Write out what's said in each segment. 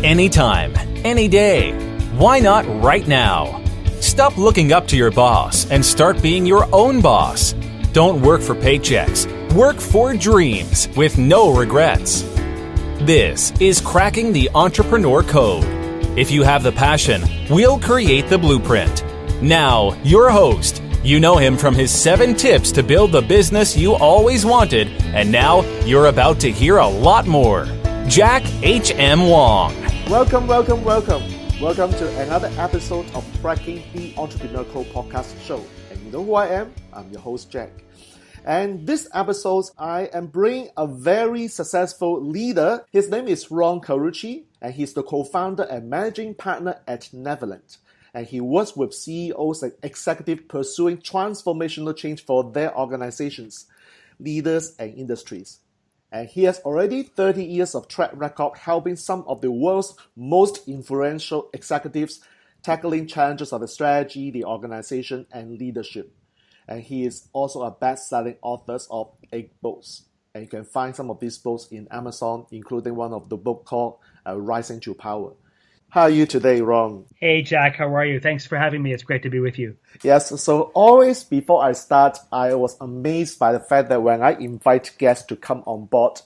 Anytime, any day. Why not right now? Stop looking up to your boss and start being your own boss. Don't work for paychecks. Work for dreams with no regrets. This is Cracking the Entrepreneur Code. If you have the passion, we'll create the blueprint. Now, your host. You know him from his 7 tips to build the business you always wanted, and now you're about to hear a lot more. Jack H.M. Wong. Welcome to another episode of Cracking the Entrepreneur Code podcast show. And you know who I am? I'm your host, Jack. And this episode, I am bringing a very successful leader. His name is Wong, and he's the co-founder and managing partner at Neverland. And he works with CEOs and executives pursuing transformational change for their organizations, leaders, and industries. And he has already 30 years of track record helping some of the world's most influential executives tackling challenges of the strategy, the organization, and leadership. And he is also a best-selling author of 8 books. And you can find some of these books in Amazon, including one of the book called Rising to Power. How are you today, Ron? Hey, Jack. How are you? Thanks for having me. It's great to be with you. Yes. So always before I start, I was amazed by the fact that when I invite guests to come on board,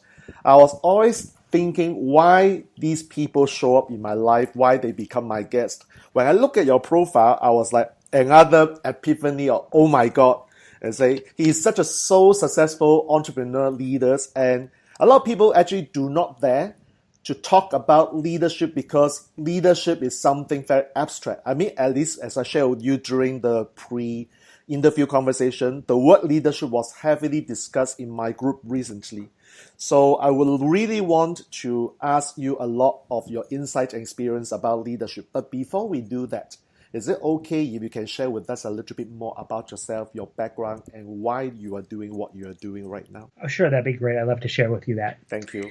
I was always thinking why these people show up in my life, why they become my guest. When I look at your profile, I was like another epiphany of, oh my God, and say he's such a so successful entrepreneur leader. And a lot of people actually do not dare to talk about leadership because leadership is something very abstract. I mean, at least as I shared with you during the pre-interview conversation, the word leadership was heavily discussed in my group recently. So I would really want to ask you a lot of your insight and experience about leadership. But before we do that, is it okay if you can share with us a little bit more about yourself, your background, and why you are doing what you are doing right now? Oh, sure, that'd be great. I'd love to share with you that. Thank you.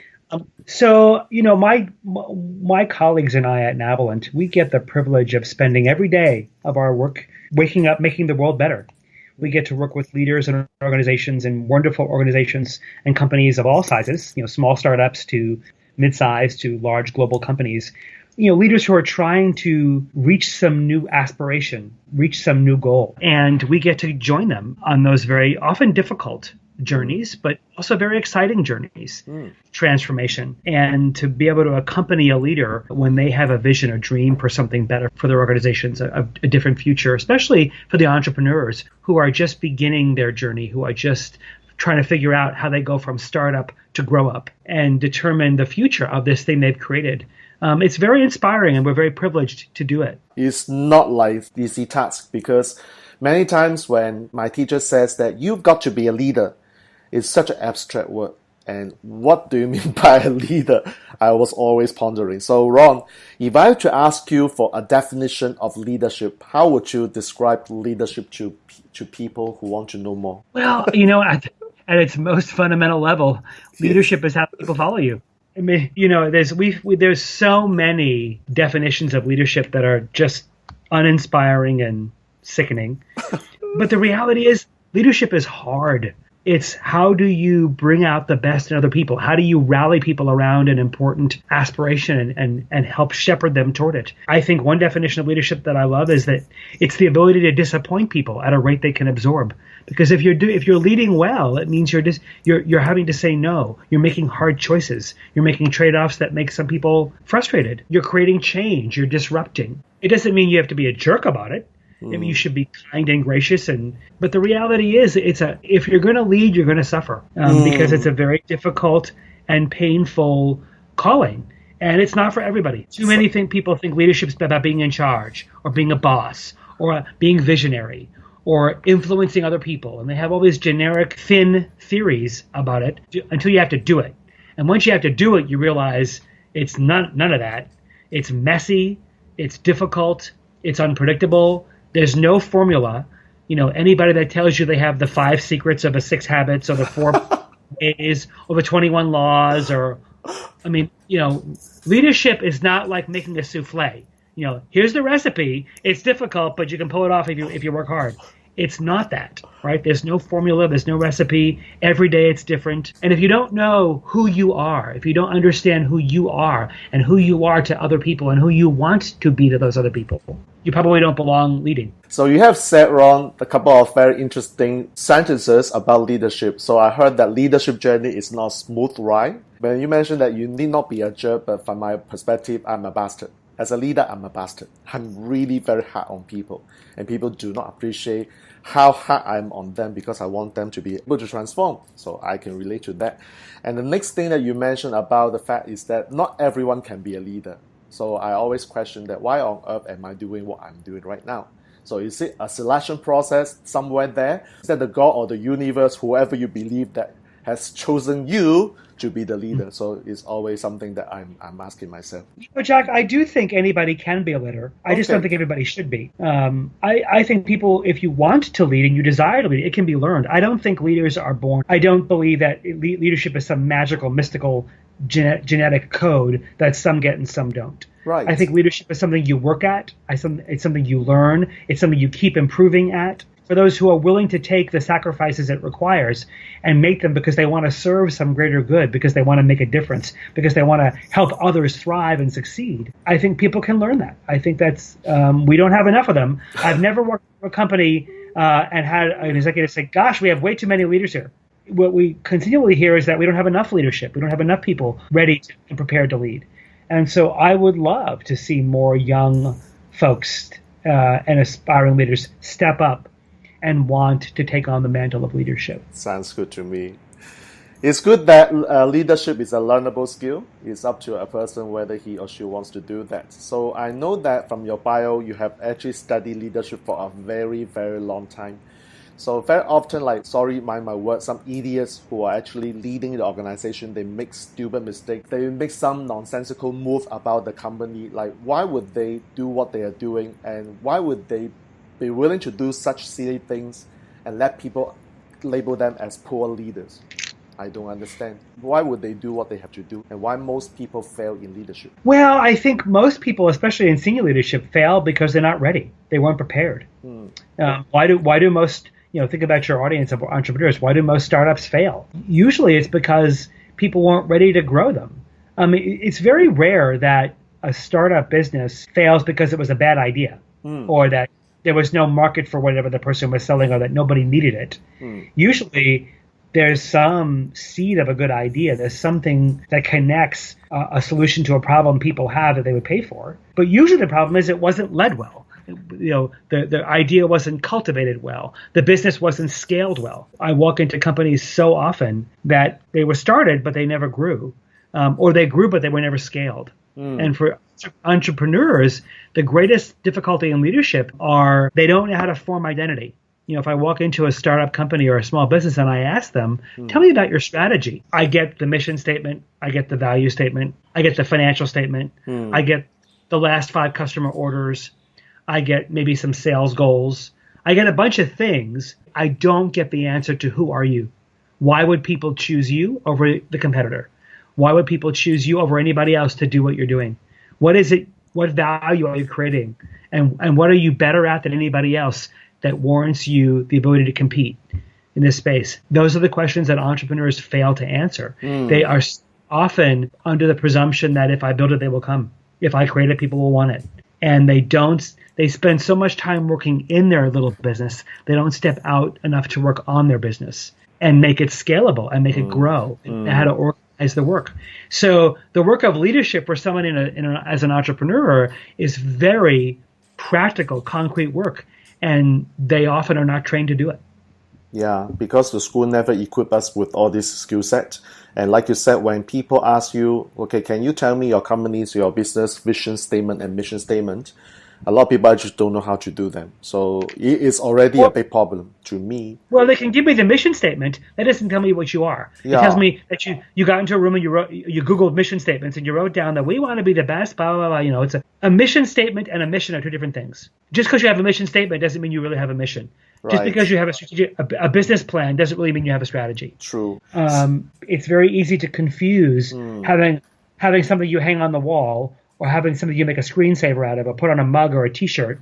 My colleagues and I at Navalent, we get the privilege of spending every day of our work waking up, making the world better. We get to work with leaders and organizations and wonderful organizations and companies of all sizes, small startups to mid-size to large global companies. Leaders who are trying to reach some new aspiration, reach some new goal. And we get to join them on those very often difficult journeys, but also very exciting journeys, transformation, and to be able to accompany a leader when they have a vision, a dream for something better for their organizations, a different future, especially for the entrepreneurs who are just beginning their journey, who are just trying to figure out how they go from startup to grow up and determine the future of this thing they've created. It's very inspiring, and we're very privileged to do it. It's not like easy task because many times when my teacher says that you've got to be a leader, it's such an abstract word. And what do you mean by a leader? I was always pondering. So, Ron, if I were to ask you for a definition of leadership, how would you describe leadership to people who want to know more? Well, at its most fundamental level, leadership is how people follow you. I mean, there's so many definitions of leadership that are just uninspiring and sickening. But the reality is, leadership is hard. It's how do you bring out the best in other people? How do you rally people around an important aspiration and help shepherd them toward it? I think one definition of leadership that I love is that it's the ability to disappoint people at a rate they can absorb. Because if you're leading well, it means you're having to say no. You're making hard choices. You're making trade-offs that make some people frustrated. You're creating change. You're disrupting. It doesn't mean you have to be a jerk about it. I mean, you should be kind and gracious, but the reality is, if you're going to lead, you're going to suffer because it's a very difficult and painful calling, and it's not for everybody. Too many people think leadership is about being in charge, or being a boss, or being visionary, or influencing other people, and they have all these generic, thin theories about it until you have to do it. And once you have to do it, you realize it's none of that. It's messy, it's difficult, it's unpredictable. There's no formula. Anybody that tells you they have the 5 secrets of the 6 habits or the 4 ways or the 21 laws leadership is not like making a souffle. Here's the recipe. It's difficult, but you can pull it off if you work hard. It's not that, right? There's no formula, there's no recipe. Every day it's different. And if you don't know who you are, if you don't understand who you are and who you are to other people and who you want to be to those other people, you probably don't belong leading. So you have said, Ron, a couple of very interesting sentences about leadership. So I heard that leadership journey is not smooth ride. When you mentioned that you need not be a jerk, but from my perspective, I'm a bastard. As a leader, I'm a bastard. I'm really very hard on people, and people do not appreciate how hard I'm on them because I want them to be able to transform. So I can relate to that. And the next thing that you mentioned about the fact is that not everyone can be a leader. So I always question that, why on earth am I doing what I'm doing right now? So is it a selection process somewhere there? Is that the God or the universe, whoever you believe that has chosen you to be the leader? So it's always something that I'm asking myself. But Jack, I do think anybody can be a leader. I just don't think everybody should be. I think people, if you want to lead and you desire to lead, it can be learned. I don't think leaders are born. I don't believe that leadership is some magical, mystical genetic code that some get and some don't. Right. I think leadership is something you work at. It's something you learn. It's something you keep improving at. For those who are willing to take the sacrifices it requires and make them because they want to serve some greater good, because they want to make a difference, because they want to help others thrive and succeed, I think people can learn that. I think that's, we don't have enough of them. I've never worked for a company and had an executive say, gosh, we have way too many leaders here. What we continually hear is that we don't have enough leadership. We don't have enough people ready and prepared to lead. And so I would love to see more young folks and aspiring leaders step up and want to take on the mantle of leadership. Sounds good to me. It's good that leadership is a learnable skill. It's up to a person whether he or she wants to do that. So I know that from your bio, you have actually studied leadership for a very, very long time. So very often, like, sorry, mind my words, some idiots who are actually leading the organization, they make stupid mistakes. They make some nonsensical move about the company. Like, why would they do what they are doing? And why would they be willing to do such silly things and let people label them as poor leaders? I don't understand. Why would they do what they have to do, and why most people fail in leadership? Well, I think most people, especially in senior leadership, fail because they're not ready. They weren't prepared. Why do most, think about your audience of entrepreneurs, why do most startups fail? Usually it's because people weren't ready to grow them. I mean, it's very rare that a startup business fails because it was a bad idea or that there was no market for whatever the person was selling or that nobody needed it. Usually there's some seed of a good idea. There's something that connects a solution to a problem people have that they would pay for. But usually the problem is it wasn't led well. The idea wasn't cultivated well. The business wasn't scaled well. I walk into companies so often that they were started, but they never grew. Or they grew, but they were never scaled. And for entrepreneurs, the greatest difficulty in leadership are they don't know how to form identity. If I walk into a startup company or a small business and I ask them, tell me about your strategy, I get the mission statement, I get the value statement, I get the financial statement, I get the last 5 customer orders, I get maybe some sales goals, I get a bunch of things. I don't get the answer to who are you? Why would people choose you over the competitor? Why would people choose you over anybody else to do what you're doing? What is it? What value are you creating? And what are you better at than anybody else that warrants you the ability to compete in this space? Those are the questions that entrepreneurs fail to answer. They are often under the presumption that if I build it, they will come. If I create it, people will want it. And they spend so much time working in their little business, they don't step out enough to work on their business and make it scalable and make it grow and how to organize the work. So the work of leadership for someone as an entrepreneur is very practical, concrete work. And they often are not trained to do it. Yeah, because the school never equipped us with all this skill set. And like you said, when people ask you, okay, can you tell me your company's, your business vision statement and mission statement? A lot of people just don't know how to do them. So it is already a big problem to me. Well, they can give me the mission statement. That doesn't tell me what you are. Yeah. It tells me that you got into a room and you Googled mission statements and you wrote down that we want to be the best, blah, blah, blah. It's a mission statement and a mission are two different things. Just because you have a mission statement doesn't mean you really have a mission. Right. Just because you have a business plan doesn't really mean you have a strategy. True. It's very easy to confuse having something you hang on the wall or having something you make a screensaver out of or put on a mug or a T-shirt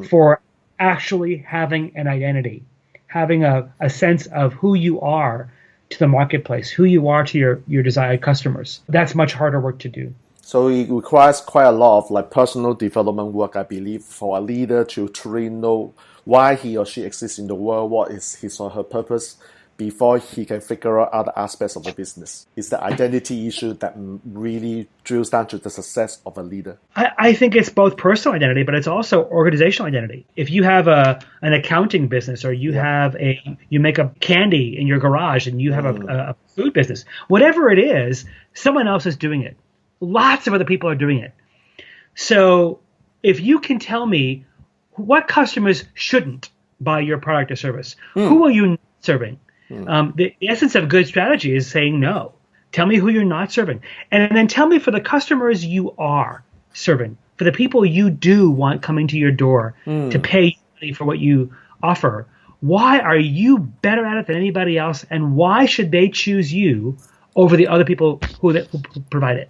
for actually having an identity, having a sense of who you are to the marketplace, who you are to your desired customers. That's much harder work to do. So it requires quite a lot of personal development work, I believe, for a leader to truly know why he or she exists in the world, what is his or her purpose, before he can figure out other aspects of the business. It's the identity issue that really drills down to the success of a leader. I think it's both personal identity, but it's also organizational identity. If you have an accounting business, or you you make a candy in your garage, and you have a food business, whatever it is, someone else is doing it. Lots of other people are doing it. So if you can tell me what customers shouldn't buy your product or service, who are you serving? The essence of good strategy is saying no. Tell me who you're not serving. And then tell me, for the customers you are serving, for the people you do want coming to your door to pay money for what you offer, why are you better at it than anybody else? And why should they choose you over the other people who provide it?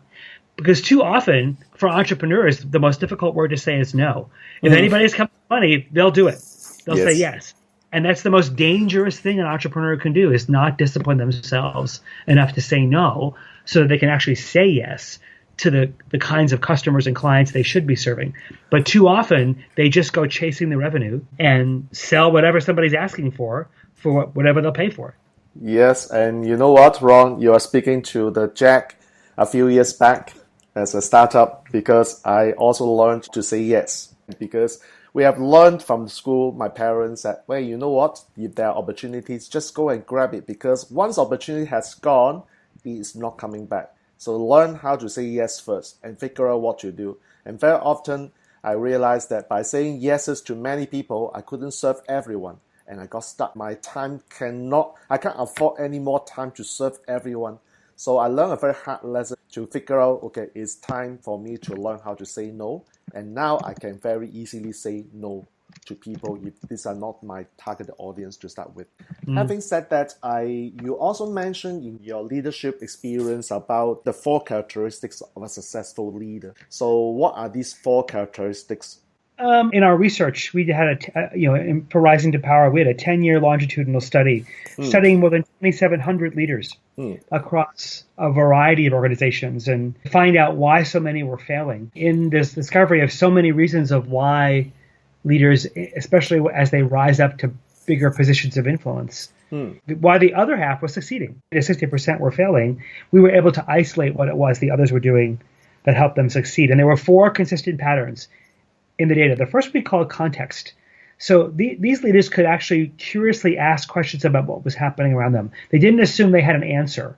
Because too often, for entrepreneurs, the most difficult word to say is no. If anybody's coming with money, they'll do it. They'll say yes. And that's the most dangerous thing an entrepreneur can do, is not discipline themselves enough to say no, so that they can actually say yes to the kinds of customers and clients they should be serving. But too often, they just go chasing the revenue and sell whatever somebody's asking for whatever they'll pay for. Yes, and you know what, Ron? You are speaking to the Jack a few years back as a startup, because I also learned to say yes. Because we have learned from school, my parents said, well, you know what? If there are opportunities, just go and grab it, because once opportunity has gone, it is not coming back. So learn how to say yes first and figure out what to do. And very often, I realized that by saying yeses to many people, I couldn't serve everyone. And I got stuck. My time I can't afford any more time to serve everyone. So I learned a very hard lesson to figure out, okay, it's time for me to learn how to say no. And now I can very easily say no to people if these are not my targeted audience to start with. Having said that, you also mentioned in your leadership experience about the 4 characteristics of a successful leader. So what are these 4 characteristics? In our research, we had for Rising to Power, we had a 10-year longitudinal study studying more than 2,700 leaders across a variety of organizations, and find out why so many were failing. In this discovery of so many reasons of why leaders, especially as they rise up to bigger positions of influence, why the other half was succeeding, 60% were failing, we were able to isolate what it was the others were doing that helped them succeed. And there were 4 consistent patterns in the data. The first we call context. So these leaders could actually curiously ask questions about what was happening around them. They didn't assume they had an answer.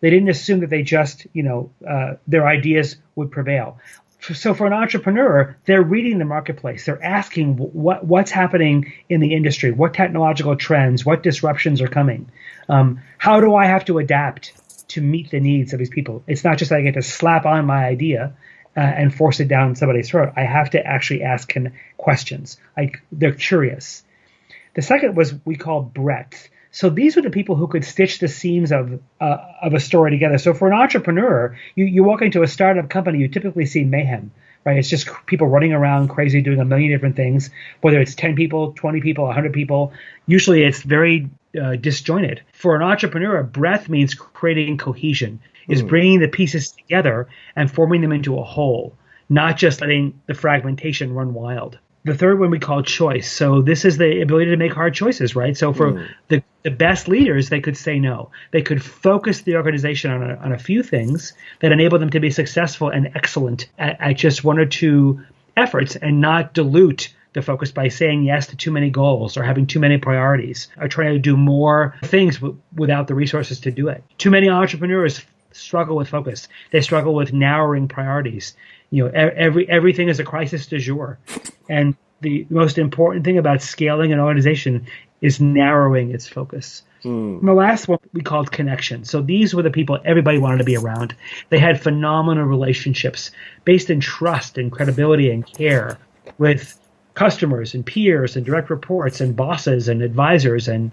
They didn't assume that they just, their ideas would prevail. So for an entrepreneur, they're reading the marketplace. They're asking what's happening in the industry, what technological trends, what disruptions are coming. How do I have to adapt to meet the needs of these people? It's not just that I get to slap on my idea and force it down somebody's throat. I have to actually ask questions. They're curious. The second was we call breadth. So these were the people who could stitch the seams of a story together. So for an entrepreneur, you walk into a startup company, you typically see mayhem, right? It's just people running around crazy, doing a million different things, whether it's 10 people, 20 people, 100 people. Usually it's very disjointed. For an entrepreneur, breadth means creating cohesion, is bringing the pieces together and forming them into a whole, not just letting the fragmentation run wild. The third one we call choice. So this is the ability to make hard choices, right? So for the best leaders, they could say no. They could focus the organization on a few things that enable them to be successful and excellent at just 1 or 2 efforts, and not dilute the focus by saying yes to too many goals or having too many priorities or trying to do more things without the resources to do it. Too many entrepreneurs struggle with focus. They struggle with narrowing priorities. Everything is a crisis du jour. And the most important thing about scaling an organization is narrowing its focus. And the last one we called connection. So these were the people everybody wanted to be around. They had phenomenal relationships based in trust and credibility and care with customers and peers and direct reports and bosses and advisors and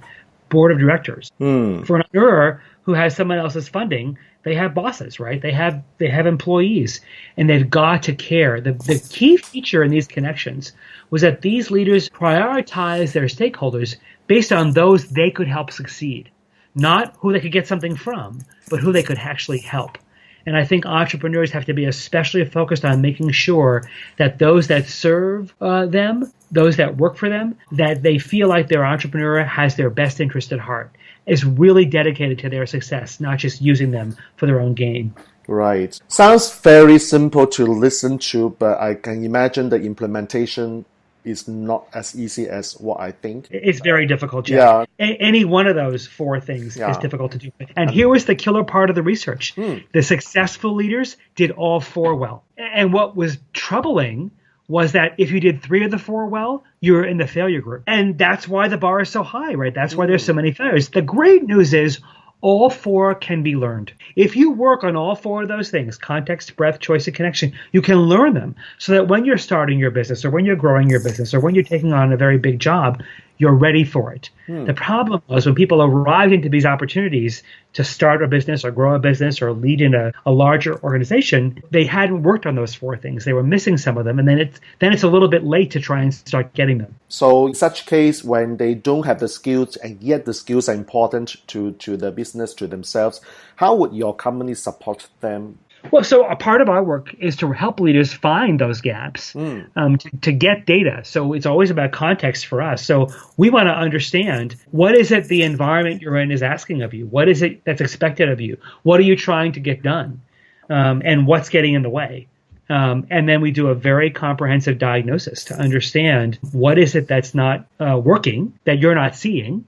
board of directors. For an entrepreneur who has someone else's funding, they have bosses, right? They have employees, and they've got to care. The key feature in these connections was that these leaders prioritize their stakeholders based on those they could help succeed, not who they could get something from, but who they could actually help. And I think entrepreneurs have to be especially focused on making sure that those that serve them, those that work for them, that they feel like their entrepreneur has their best interest at heart, is really dedicated to their success, not just using them for their own gain. Right. Sounds very simple to listen to, but I can imagine the implementation is not as easy as what I think. It's very difficult, Jack. Yeah. Any one of those four things is difficult to do. And here was the killer part of the research. The successful leaders did all four well. And what was troubling was that if you did three of the four well, you were in the failure group. And that's why the bar is so high, right? That's why there's so many failures. The great news is all four can be learned. If you work on all four of those things, context, breadth, choice, and connection, you can learn them so that when you're starting your business or when you're growing your business or when you're taking on a very big job, you're ready for it. The problem was when people arrived into these opportunities to start a business or grow a business or lead in a larger organization, they hadn't worked on those four things. They were missing some of them, and then it's a little bit late to try and start getting them. So in such case, when they don't have the skills and yet the skills are important to the business, to themselves, how would your company support them? Well, so a part of our work is to help leaders find those gaps, to get data. So it's always about context for us. So we want to understand, what is it the environment you're in is asking of you? What is it that's expected of you? What are you trying to get done? And what's getting in the way? And then we do a very comprehensive diagnosis to understand what is it that's not working, that you're not seeing,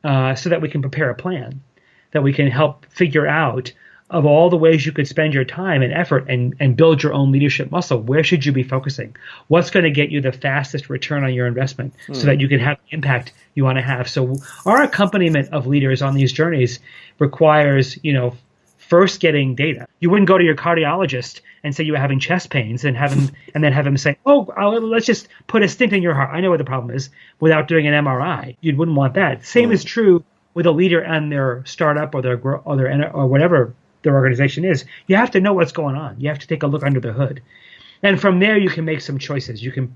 so that we can prepare a plan, that we can help figure out of all the ways you could spend your time and effort and build your own leadership muscle. Where should you be focusing? What's going to get you the fastest return on your investment so that you can have the impact you want to have? So our accompaniment of leaders on these journeys requires, first getting data. You wouldn't go to your cardiologist and say you were having chest pains and then have him say, let's just put a stent in your heart. I know what the problem is, without doing an MRI. You wouldn't want that. Same is true with a leader and their startup or their whatever their organization is. You have to know what's going on. You have to take a look under the hood. And from there, you can make some choices. You can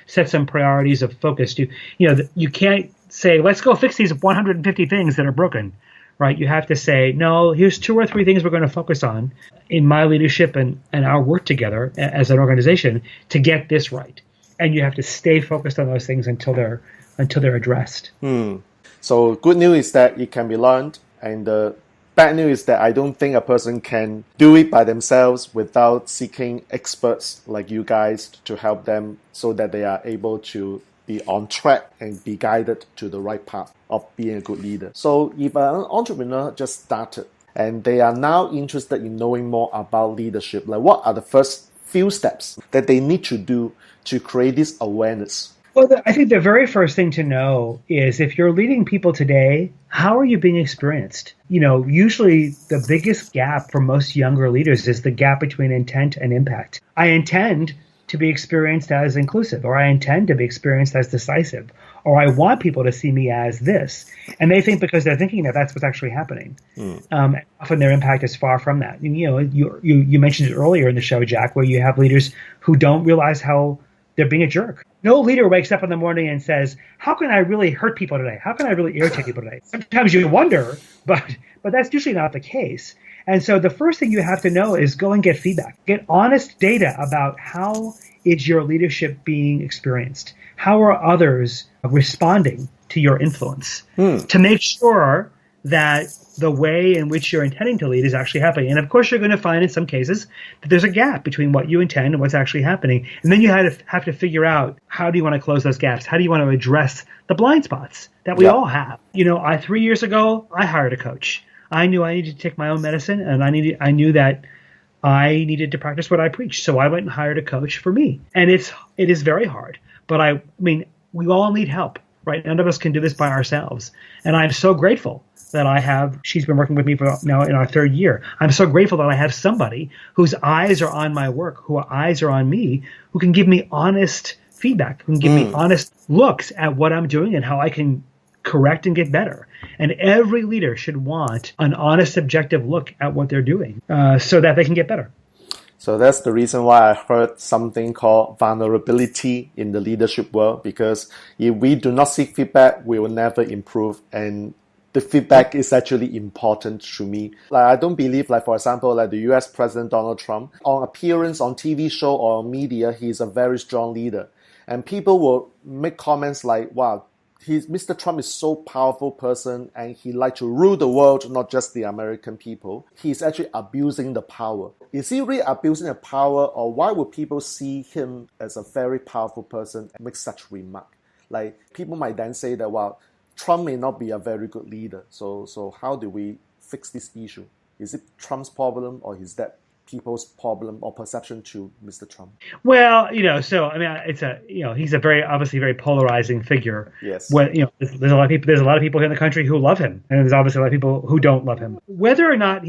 set some priorities of focus. You can't say, let's go fix these 150 things that are broken, right? You have to say, no, here's 2 or 3 things we're going to focus on in my leadership and our work together as an organization to get this right. And you have to stay focused on those things until they're addressed. So good news is that it can be learned, and the bad news is that I don't think a person can do it by themselves without seeking experts like you guys to help them so that they are able to be on track and be guided to the right path of being a good leader. So if an entrepreneur just started and they are now interested in knowing more about leadership, like what are the first few steps that they need to do to create this awareness? Well, I think the very first thing to know is if you're leading people today, how are you being experienced? Usually the biggest gap for most younger leaders is the gap between intent and impact. I intend to be experienced as inclusive, or I intend to be experienced as decisive, or I want people to see me as this. And they think because they're thinking that's what's actually happening. Often their impact is far from that. And, you mentioned it earlier in the show, Jack, where you have leaders who don't realize how they're being a jerk. No leader wakes up in the morning and says, how can I really hurt people today? How can I really irritate people today? Sometimes you wonder, but that's usually not the case. And so the first thing you have to know is go and get feedback. Get honest data about how is your leadership being experienced? How are others responding to your influence? To make sure that the way in which you're intending to lead is actually happening. And of course, you're going to find in some cases that there's a gap between what you intend and what's actually happening. And then you have to figure out, how do you want to close those gaps? How do you want to address the blind spots that we all have? 3 years ago, I hired a coach. I knew I needed to take my own medicine, and I knew that I needed to practice what I preach. So I went and hired a coach for me. And it is very hard. But we all need help, right? None of us can do this by ourselves. And I'm so grateful that she's been working with me for now in our 3rd year. I'm so grateful that I have somebody whose eyes are on my work, whose eyes are on me, who can give me honest feedback, who can give me honest looks at what I'm doing and how I can correct and get better. And every leader should want an honest, objective look at what they're doing so that they can get better. So that's the reason why I heard something called vulnerability in the leadership world, because if we do not seek feedback, we will never improve. And the feedback is actually important to me. Like, I don't believe, like, for example, like the US President Donald Trump, on appearance on TV show or on media, he's a very strong leader. And people will make comments like, wow, Mr. Trump is so powerful person and he like to rule the world, not just the American people. He's actually abusing the power. Is he really abusing the power, or why would people see him as a very powerful person and make such remark? Like, people might then say that, well, Trump may not be a very good leader. So how do we fix this issue? Is it Trump's problem, or is that people's problem or perception to Mr. Trump? Well, so I mean, he's a obviously very polarizing figure. Yes. There's a lot of people. There's a lot of people here in the country who love him, and there's obviously a lot of people who don't love him. Whether or not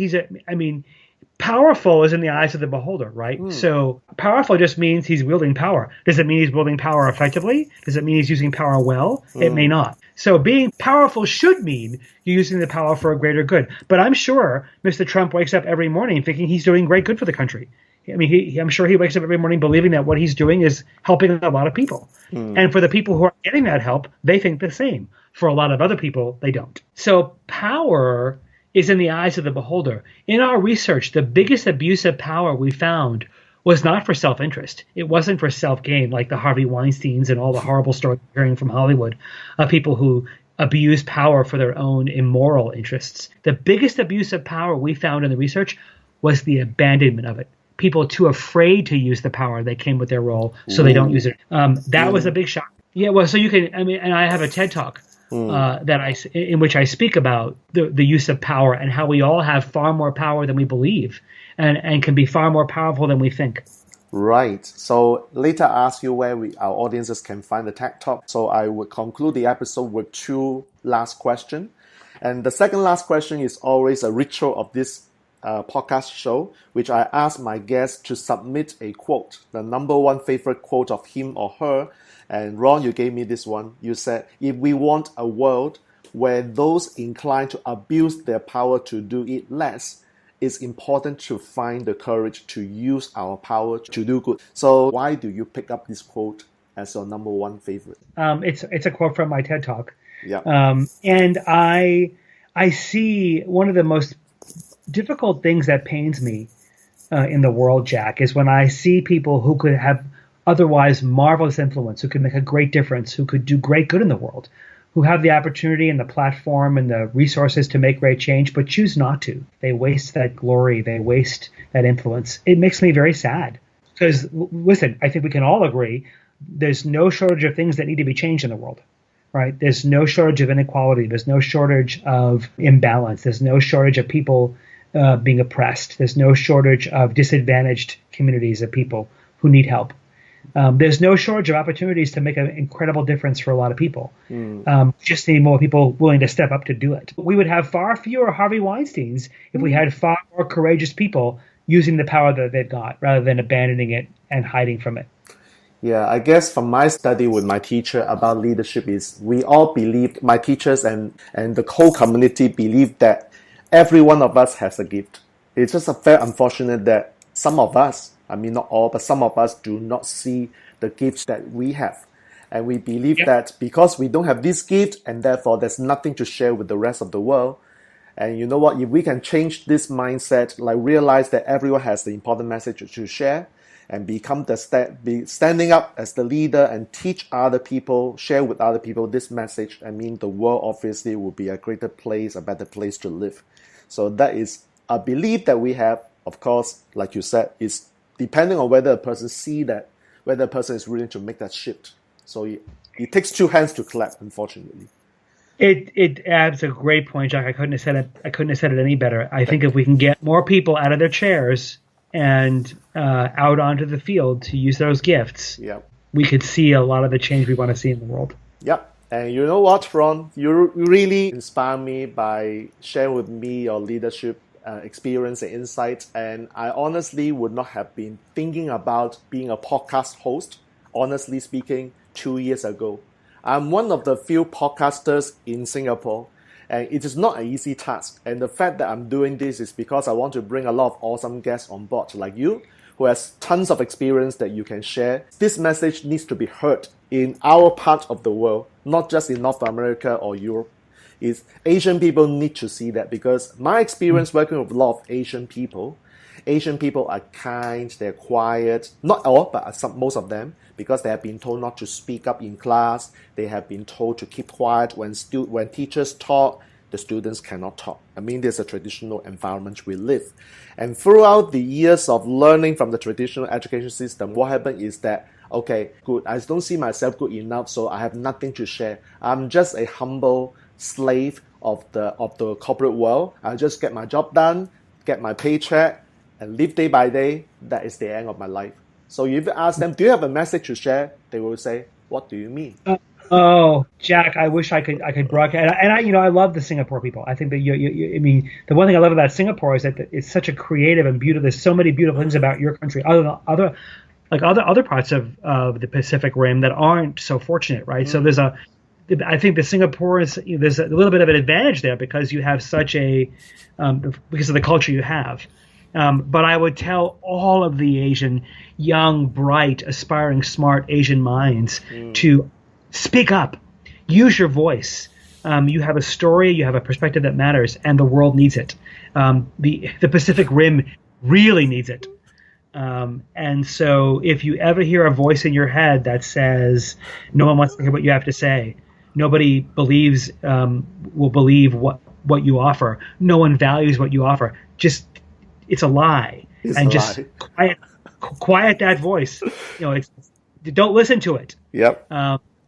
powerful is in the eyes of the beholder, right? So powerful just means he's wielding power. Does it mean he's wielding power effectively? Does it mean he's using power well? It may not. So being powerful should mean you're using the power for a greater good. But I'm sure Mr. Trump wakes up every morning thinking he's doing great good for the country. I mean, I'm sure he wakes up every morning believing that what he's doing is helping a lot of people. And for the people who are getting that help, they think the same. For a lot of other people, they don't. So power is in the eyes of the beholder. In our research, the biggest abuse of power we found was not for self-interest. It wasn't for self-gain, like the Harvey Weinsteins and all the horrible stories we're hearing from Hollywood of people who abuse power for their own immoral interests. The biggest abuse of power we found in the research was the abandonment of it. People too afraid to use the power that came with their role, so they don't use it. That was a big shock. Yeah, well, so you can, and I have a TED Talk in which I speak about the use of power and how we all have far more power than we believe and can be far more powerful than we think. Right. So later I ask you where our audiences can find the TED Talk. So I would conclude the episode with two last questions. And the second last question is always a ritual of this podcast show, which I ask my guests to submit a quote, the number one favorite quote of him or her. And Ron, you gave me this one. You said, if we want a world where those inclined to abuse their power to do it less, it's important to find the courage to use our power to do good. So why do you pick up this quote as your number one favorite? It's a quote from my TED Talk. Yeah. And I see one of the most difficult things that pains me in the world, Jack, is when I see people who could have otherwise marvelous influence, who could make a great difference, who could do great good in the world, who have the opportunity and the platform and the resources to make great change, but choose not to. They waste that glory. They waste that influence. It makes me very sad because, listen, I think we can all agree there's no shortage of things that need to be changed in the world, right? There's no shortage of inequality. There's no shortage of imbalance. There's no shortage of people being oppressed. There's no shortage of disadvantaged communities of people who need help. There's no shortage of opportunities to make an incredible difference for a lot of people. Just need more people willing to step up to do it. We would have far fewer Harvey Weinsteins if we had far more courageous people using the power that they've got rather than abandoning it and hiding from it. Yeah, I guess from my study with my teacher about leadership is we all believe, my teachers and the whole community believe that every one of us has a gift. It's just very unfortunate that some of us, I mean not all, but some of us do not see the gifts that we have. And we believe that because we don't have this gift and therefore there's nothing to share with the rest of the world. And you know what, if we can change this mindset, like realize that everyone has the important message to share and become be standing up as the leader and teach other people, share with other people this message, I mean the world obviously will be a greater place, a better place to live. So that is a belief that we have. Of course, like you said, is depending on whether a person see that, whether a person is willing to make that shift. So it takes two hands to clap, unfortunately. It adds a great point, Jack. I couldn't have said it any better. I think if we can get more people out of their chairs and out onto the field to use those gifts, we could see a lot of the change we want to see in the world. Yep. And you know what, Ron? You really inspire me by sharing with me your leadership experience and insight. And I honestly would not have been thinking about being a podcast host, honestly speaking, 2 years ago. I'm one of the few podcasters in Singapore, and it is not an easy task. And the fact that I'm doing this is because I want to bring a lot of awesome guests on board like you, who has tons of experience that you can share. This message needs to be heard in our part of the world, not just in North America or Europe. Asian people need to see that, because my experience working with a lot of Asian people are kind, they're quiet, not all, but most of them, because they have been told not to speak up in class. They have been told to keep quiet when teachers talk. The students cannot talk. I mean, there's a traditional environment we live. And throughout the years of learning from the traditional education system, what happened is that, okay, good, I don't see myself good enough, so I have nothing to share. I'm just a humble slave of the corporate world. I just get my job done, get my paycheck, and live day by day. That is the end of my life. So if you ask them, do you have a message to share? They will say, what do you mean? Oh, Jack, I wish I could broadcast. And I love the Singapore people. I think that I mean, the one thing I love about Singapore is that it's such a creative and beautiful. There's so many beautiful things about your country, other parts of the Pacific Rim that aren't so fortunate, right? So I think the Singapore there's a little bit of an advantage there because you have such because of the culture you have. But I would tell all of the Asian, young, bright, aspiring, smart Asian minds to speak up, use your voice. You have a story, you have a perspective that matters, and the world needs it. The Pacific Rim really needs it. And so if you ever hear a voice in your head that says, no one wants to hear what you have to say, nobody will believe what you offer, no one values what you offer, it's a lie. Just quiet that voice. Don't listen to it. Yep.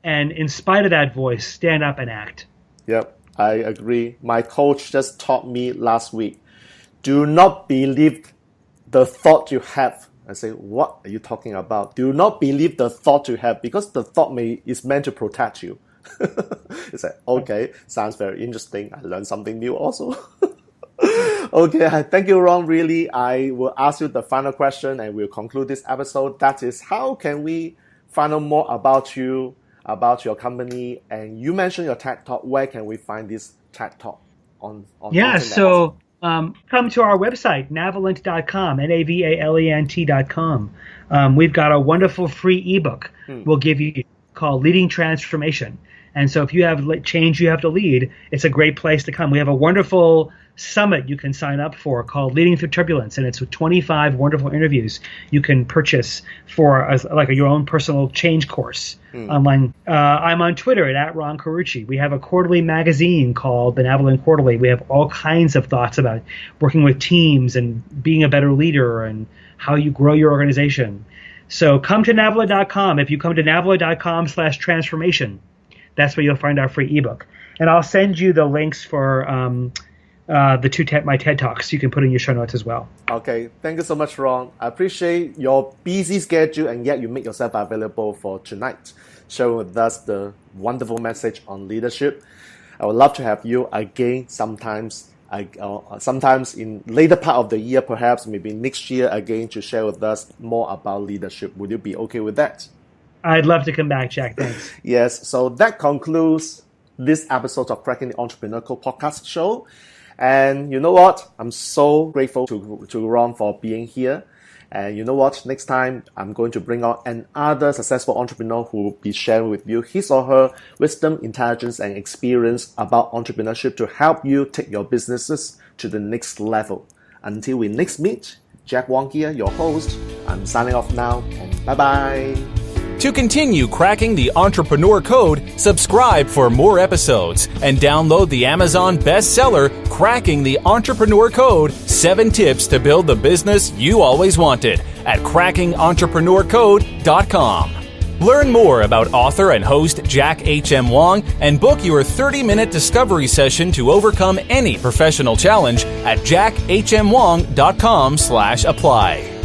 And in spite of that voice, stand up and act. Yep, I agree. My coach just taught me last week, do not believe the thought you have. I say, what are you talking about? Do not believe the thought you have, because the thought is meant to protect you. It's like, okay, sounds very interesting. I learned something new also. Okay, thank you, Ron. Really, I will ask you the final question and we'll conclude this episode. That is, how can we find out more about you, about your company? And you mentioned your TED Talk. Where can we find this TED Talk on Yeah, so come to our website, navalent.com, navalent.com. We've got a wonderful free ebook we'll give you called Leading Transformation. And so if you have change you have to lead, it's a great place to come. We have a wonderful summit you can sign up for called Leading Through Turbulence, and it's 25 wonderful interviews you can purchase for your own personal change course online. I'm on Twitter at Ron Carucci. We have a quarterly magazine called the Navalent Quarterly. We have all kinds of thoughts about working with teams and being a better leader and how you grow your organization. So come to navalent.com. If you come to navalent.com/transformation, that's where you'll find our free ebook. And I'll send you the links for my TED Talks you can put in your show notes as well. Okay, thank you so much, Ron. I appreciate your busy schedule, and yet you make yourself available for tonight, sharing with us the wonderful message on leadership. I would love to have you again sometimes in later part of the year, perhaps maybe next year again, to share with us more about leadership. Would you be okay with that? I'd love to come back, Jack. Thanks. Yes, so that concludes this episode of Cracking the Entrepreneur Code podcast show. And you know what? I'm so grateful to Ron for being here. And you know what? Next time, I'm going to bring out another successful entrepreneur who will be sharing with you his or her wisdom, intelligence, and experience about entrepreneurship to help you take your businesses to the next level. Until we next meet, Jack Wong here, your host. I'm signing off now, and bye-bye. To continue cracking the entrepreneur code, subscribe for more episodes and download the Amazon bestseller, Cracking the Entrepreneur Code, 7 Tips to Build the Business You Always Wanted at crackingentrepreneur.com. Learn more about author and host Jack H.M. Wong and book your 30-minute discovery session to overcome any professional challenge at jackhmwong.com/apply.